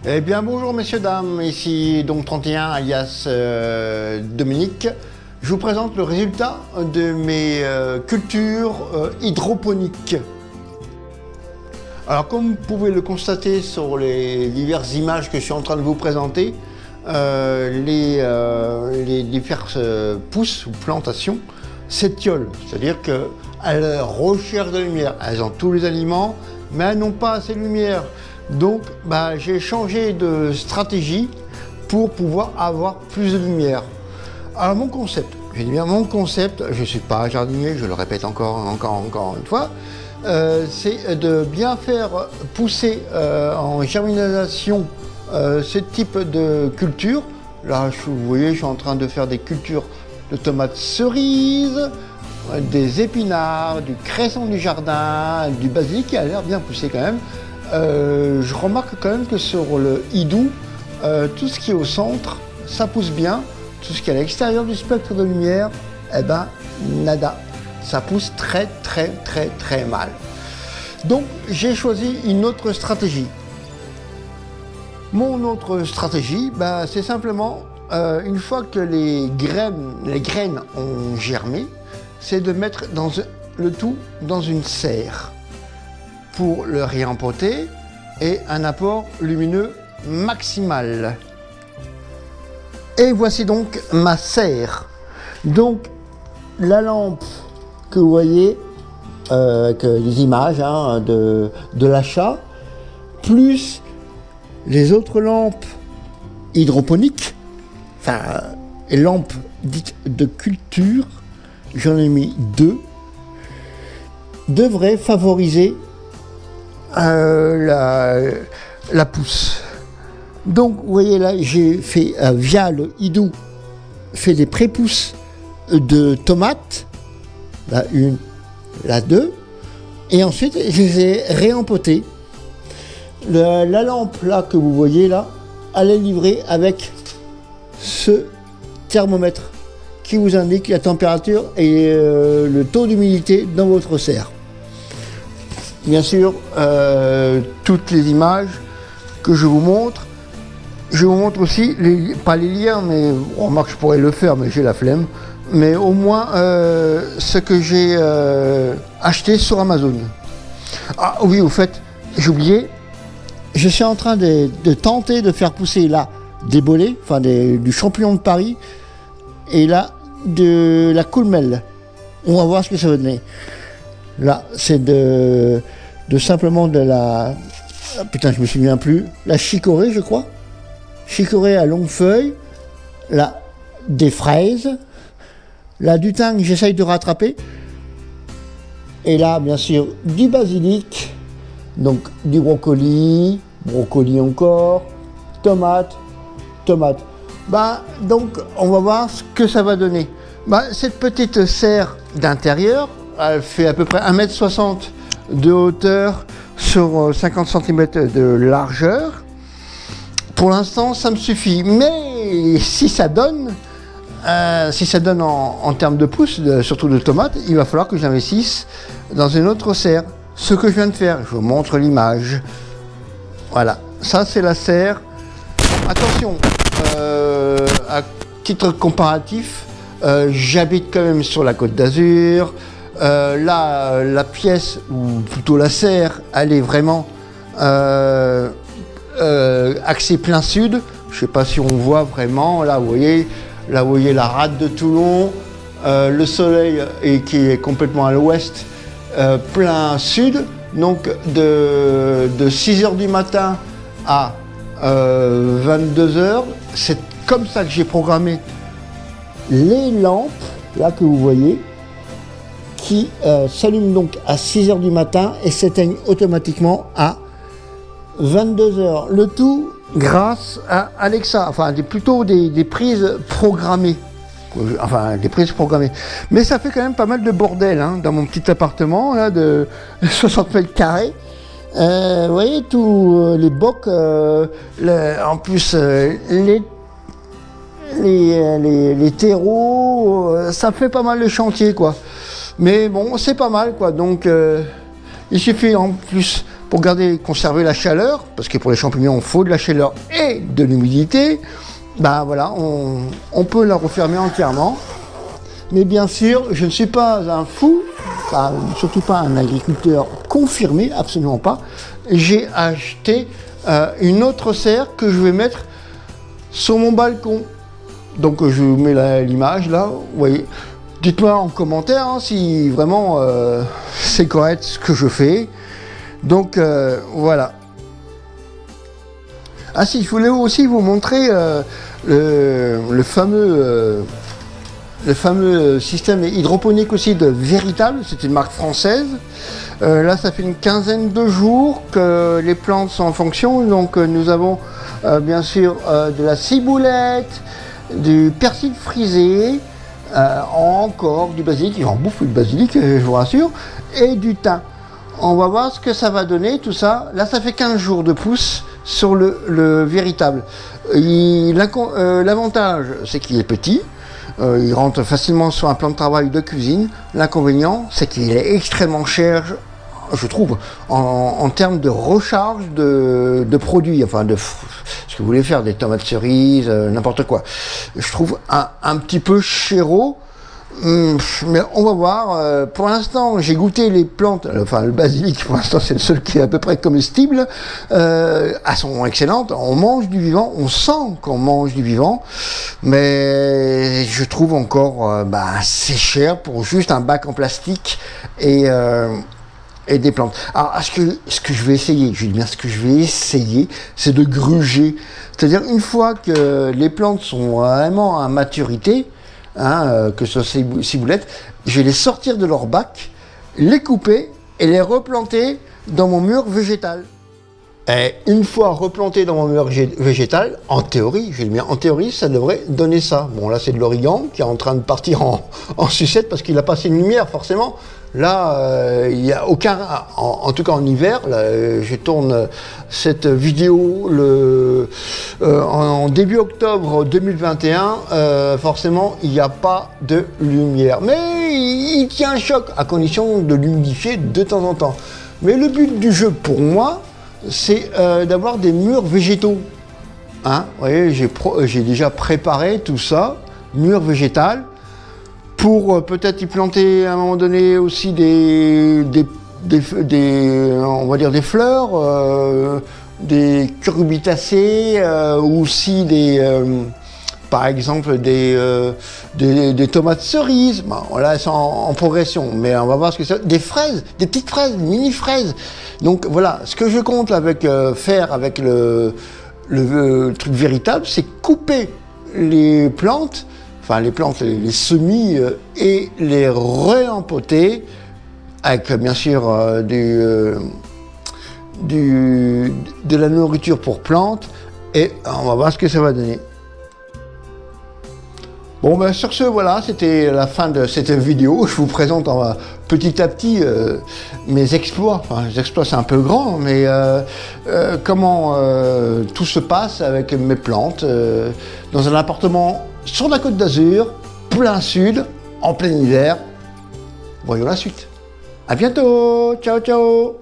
Eh bien bonjour messieurs dames, ici donc 31 alias Dominique. Je vous présente le résultat de mes cultures hydroponiques. Alors comme vous pouvez le constater sur les diverses images que je suis en train de vous présenter, les diverses pousses ou plantations s'étiolent, c'est-à-dire qu'elles recherchent de la lumière. Elles ont tous les aliments, mais elles n'ont pas assez de lumière. Donc j'ai changé de stratégie pour pouvoir avoir plus de lumière. Alors mon concept, je dis bien mon concept, je ne suis pas jardinier, je le répète encore une fois, c'est de bien faire pousser en germination ce type de culture. Là, vous voyez, je suis en train de faire des cultures de tomates cerises, des épinards, du cresson du jardin, du basilic qui a l'air bien poussé quand même. Je remarque quand même que sur le hidou, tout ce qui est au centre, ça pousse bien. Tout ce qui est à l'extérieur du spectre de lumière, eh ben, nada. Ça pousse très mal. Donc, j'ai choisi une autre stratégie. Mon autre stratégie, c'est simplement, une fois que les graines ont germé, c'est de mettre le tout dans une serre pour le réempoter et un apport lumineux maximal. Et voici donc ma serre. Donc la lampe que vous voyez avec les images de l'achat, plus les autres lampes hydroponiques, enfin les lampes dites de culture, j'en ai mis 2, devraient favoriser la pousse. Donc vous voyez là, j'ai fait via le hidou, fait des pré-pousses de tomates, la 1, la 2, et ensuite je les ai réempotées. La lampe là que vous voyez là, elle est livrée avec ce thermomètre qui vous indique la température et le taux d'humidité dans votre serre. Bien sûr, toutes les images que je vous montre aussi, pas les liens, mais on remarque que je pourrais le faire, mais j'ai la flemme, mais au moins ce que j'ai acheté sur Amazon. Ah oui, au fait, j'ai oublié, je suis en train de tenter de faire pousser là des bolets, enfin du champignon de Paris, et là de la coulmelle. On va voir ce que ça va donner. Là, c'est simplement de la... Putain, je me souviens plus. La chicorée, je crois. Chicorée à longue feuille. Là, des fraises. Là, du thym que j'essaye de rattraper. Et là, bien sûr, du basilic. Donc, du brocoli encore. Tomate. Donc, on va voir ce que ça va donner. Cette petite serre d'intérieur, elle fait à peu près 1,60 m de hauteur sur 50 cm de largeur. Pour l'instant, ça me suffit. Mais si ça donne en termes de pousses, surtout de tomates, il va falloir que j'investisse dans une autre serre. Ce que je viens de faire, je vous montre l'image. Voilà, ça c'est la serre. Attention, à titre comparatif, j'habite quand même sur la Côte d'Azur. Là, la pièce, ou plutôt la serre, elle est vraiment axée plein sud. Je ne sais pas si on voit vraiment. Là, vous voyez la rade de Toulon. Le soleil qui est complètement à l'ouest, plein sud. Donc, de 6h du matin à 22h, c'est comme ça que j'ai programmé les lampes, là que vous voyez, qui s'allument donc à 6h du matin et s'éteignent automatiquement à 22h. Le tout grâce à Alexa, enfin plutôt des prises programmées. Mais ça fait quand même pas mal de bordel dans mon petit appartement là, de 60 mètres carrés. Vous voyez, tous les bocs, en plus les terreaux, ça fait pas mal de chantier quoi. Mais bon, c'est pas mal quoi, donc il suffit en plus pour conserver la chaleur, parce que pour les champignons, il faut de la chaleur et de l'humidité. Ben voilà, on peut la refermer entièrement. Mais bien sûr, je ne suis pas un fou, enfin, surtout pas un agriculteur confirmé, absolument pas. J'ai acheté une autre serre que je vais mettre sur mon balcon. Donc je vous mets l'image là, vous voyez. Dites-moi en commentaire hein, si vraiment c'est correct ce que je fais. Donc voilà. Ah si, je voulais aussi vous montrer le fameux système hydroponique aussi de Véritable. C'est une marque française. Là, ça fait une quinzaine de jours que les plantes sont en fonction. Donc nous avons bien sûr de la ciboulette, du persil frisé, encore du basilic, j'en bouffe du basilic, je vous rassure, et du thym. On va voir ce que ça va donner, tout ça. Là, ça fait 15 jours de pousse sur le Véritable. L'avantage, c'est qu'il est petit. Il rentre facilement sur un plan de travail de cuisine. L'inconvénient, c'est qu'il est extrêmement cher, je trouve, en termes de recharge de produits, enfin de ce que vous voulez faire, des tomates cerises, n'importe quoi. Je trouve un petit peu chéro. Mais on va voir. Pour l'instant, j'ai goûté les plantes. Enfin, le basilic, pour l'instant, c'est le seul qui est à peu près comestible. Elles sont excellentes. On mange du vivant. On sent qu'on mange du vivant. Mais je trouve encore assez cher pour juste un bac en plastique et des plantes. Alors, ce que je vais essayer, je dis bien ce que je vais essayer, c'est de gruger. C'est-à-dire, une fois que les plantes sont vraiment à maturité, que ce soit ces ciboulettes, je vais les sortir de leur bac, les couper et les replanter dans mon mur végétal. Et une fois replanté dans mon mur végétal, en théorie, ça devrait donner ça. Bon, là, c'est de l'origan qui est en train de partir en sucette parce qu'il a passé une lumière, forcément. Là, il n'y a aucun... En tout cas, en hiver, là, je tourne cette vidéo en début octobre 2021. Forcément, il n'y a pas de lumière. Mais il tient un choc, à condition de l'humidifier de temps en temps. Mais le but du jeu, pour moi, c'est d'avoir des murs végétaux. Vous voyez, j'ai déjà préparé tout ça, mur végétal, pour peut-être y planter à un moment donné aussi on va dire des fleurs, des cucurbitacées, ou aussi par exemple des tomates cerises. Bon, là, elles sont en progression, mais on va voir ce que c'est. Des fraises, des petites fraises, mini fraises. Donc voilà, ce que je compte faire avec le truc Véritable, c'est couper les plantes, les semis, et les réempoter avec bien sûr de la nourriture pour plantes, et on va voir ce que ça va donner. Bon, ben sur ce, voilà, c'était la fin de cette vidéo. Je vous présente petit à petit mes exploits. Enfin, les exploits, c'est un peu grand, mais comment tout se passe avec mes plantes dans un appartement sur la Côte d'Azur, plein sud, en plein hiver. Voyons la suite. À bientôt. Ciao, ciao.